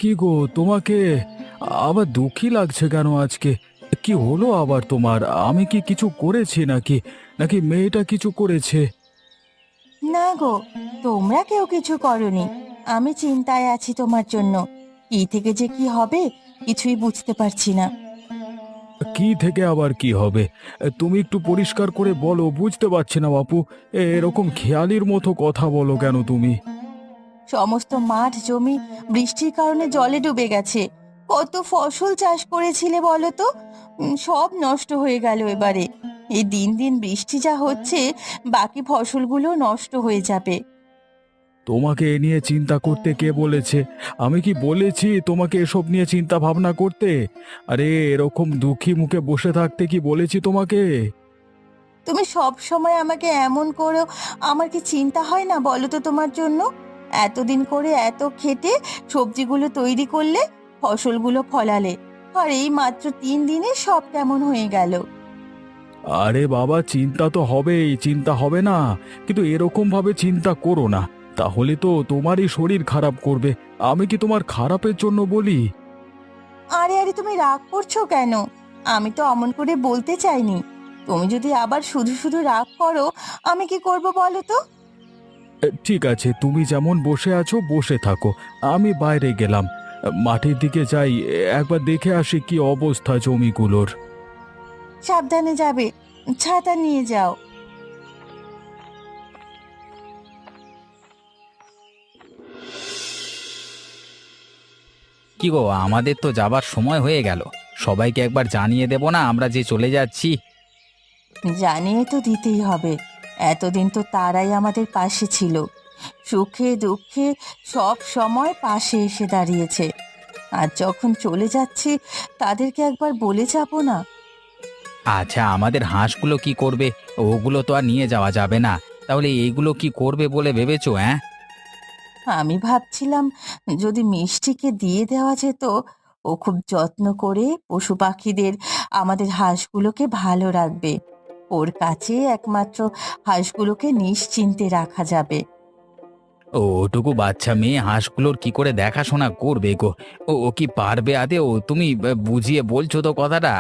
কি গো তোমাকে আবার দুঃখী লাগছে কেন আজকে? কি হলো আবার তোমার? আমি কি কিছু করেছি নাকি? নাকি মেয়েটা কিছু করেছে? না গো, তোমরা কেউ কিছু করনি। আমি চিন্তায় আছি তোমার জন্য। কি থেকে যে কি হবে কিছুই বুঝতে পারছি না। কি থেকে আবার কি হবে? তুমি একটু পরিষ্কার করে বলো, বুঝতে পারছি না বাপু। এরকম খেয়ালির মতো কথা বলো কেন তুমি? সমস্ত মাঠ জমি বৃষ্টির কারণে জলে ডুবে গেছে। কত ফসল চাষ করেছিলে বলো তো? সব নষ্ট হয়ে গেল এবারে। এই দিন দিন বৃষ্টি যা হচ্ছে, বাকি ফসলগুলো নষ্ট হয়ে যাবে। তোমাকে এ নিয়ে চিন্তা করতে কে বলেছে? আমি কি বলেছি তোমাকে এসব নিয়ে চিন্তা ভাবনা করতে? আরে এরকম দুঃখী মুখে বসে থাকতে কি বলেছি তোমাকে? তুমি সব সময় আমাকে এমন করো, আমার কি চিন্তা হয় না বলো তো তোমার জন্য? এতদিন করে এত খেটে সবজিগুলো তৈরি করলে, ফসলগুলো ফলালে, আর এই মাত্র 3 দিনে সব কেমন হয়ে গেল। আরে বাবা, চিন্তা তো হবেই, চিন্তা হবে না? কিন্তু এরকম ভাবে চিন্তা করো না, তাহলে তো তোমারই শরীর খারাপ করবে। আমি কি তোমার খারাপের জন্য বলি? আরে আরে, তুমি রাগ করছো কেন? আমি তো অমন করে বলতে চাইনি। তুমি যদি আবার শুধু শুধু রাগ করো, আমি কি করব বলো তো? ঠিক আছে, তুমি যেমন বসে আছো বসে থাকো। আমি বাইরে গেলাম, মাঠের দিকে যাই, একবার দেখে আসি কি অবস্থা জমিগুলোর। সাবধানে যাবে, ছাতা নিয়ে যাও। কি গো, আমাদের তো যাবার সময় হয়ে গেল। সবাইকে একবার জানিয়ে দেব না আমরা যে চলে যাচ্ছি? জানিয়ে তো দিতেই হবে। এতদিন তো তারাই আমাদের পাশে ছিল, সুখে দুঃখে সব সময় পাশে এসে দাঁড়িয়েছে। আর যখন চলে যাচ্ছি, তাদেরকে একবার বলে যাব না? আচ্ছা, আমাদের হাঁসগুলো কি করবে? ওগুলো তো আর নিয়ে যাওয়া যাবে না। তাহলে এইগুলো কি করবে বলে ভেবেছো? হ্যাঁ, আমি ভাবছিলাম যদি মিষ্টিকে দিয়ে দেওয়া যেত, ও খুব যত্ন করে পশু পাখিদের, আমাদের হাঁসগুলোকে ভালো রাখবে। ওর কাছে একমাত্র হাঁসগুলোকে নিশ্চিন্তে রাখা যাবে। ওটুকু বাচ্চা মেয়ে হাঁসগুলোর কি করে দেখাশোনা করবে গো? ও ও কি পারবে আদেও? তুমি বুঝিয়ে বলছো তো কথাটা?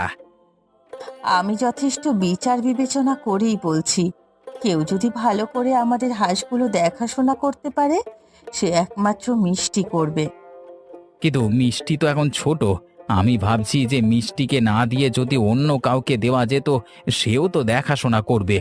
আমি যথেষ্ট বিচার বিবেচনা করেই বলছি। কেউ যদি ভালো করে আমাদের হাঁসগুলো দেখাশোনা করতে পারে, সে একমাত্র মিষ্টি করবে। কিন্তু মিষ্টি তো এখন ছোট। আমি ভাবছি যে মিষ্টিকে না দিয়ে যদি অন্য কাউকে দেওয়া যেত, সেও তো দেখাশোনা করবে।